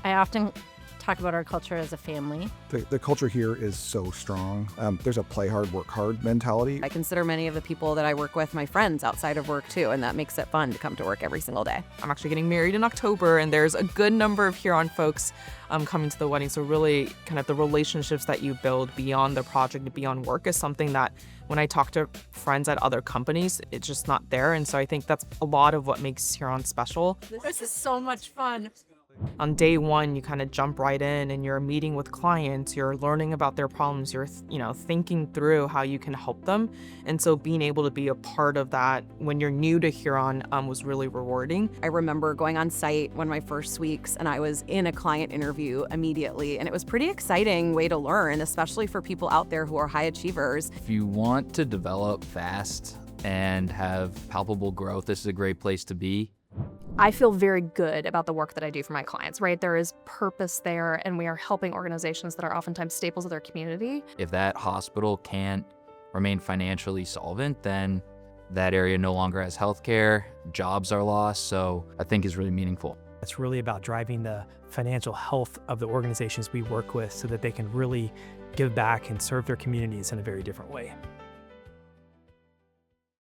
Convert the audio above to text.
I often talk about our culture as a family. The culture here is so strong. There's a play hard, work hard mentality. I consider many of the people that I work with my friends outside of work too, and that makes it fun to come to work every single day. I'm actually getting married in October, and there's a good number of Huron folks coming to the wedding. So really kind of the relationships that you build beyond the project, beyond work is something that when I talk to friends at other companies, it's just not there. And so I think that's a lot of what makes Huron special. This is so much fun. On day one, you kind of jump right in and you're meeting with clients, you're learning about their problems, you're thinking through how you can help them. And so being able to be a part of that when you're new to Huron was really rewarding. I remember going on site one of my first weeks and I was in a client interview immediately, and it was pretty exciting way to learn, especially for people out there who are high achievers. If you want to develop fast and have palpable growth, this is a great place to be. I feel very good about the work that I do for my clients, right? There is purpose there, and we are helping organizations that are oftentimes staples of their community. If that hospital can't remain financially solvent, then that area no longer has healthcare, jobs are lost, so I think is really meaningful. It's really about driving the financial health of the organizations we work with so that they can really give back and serve their communities in a very different way.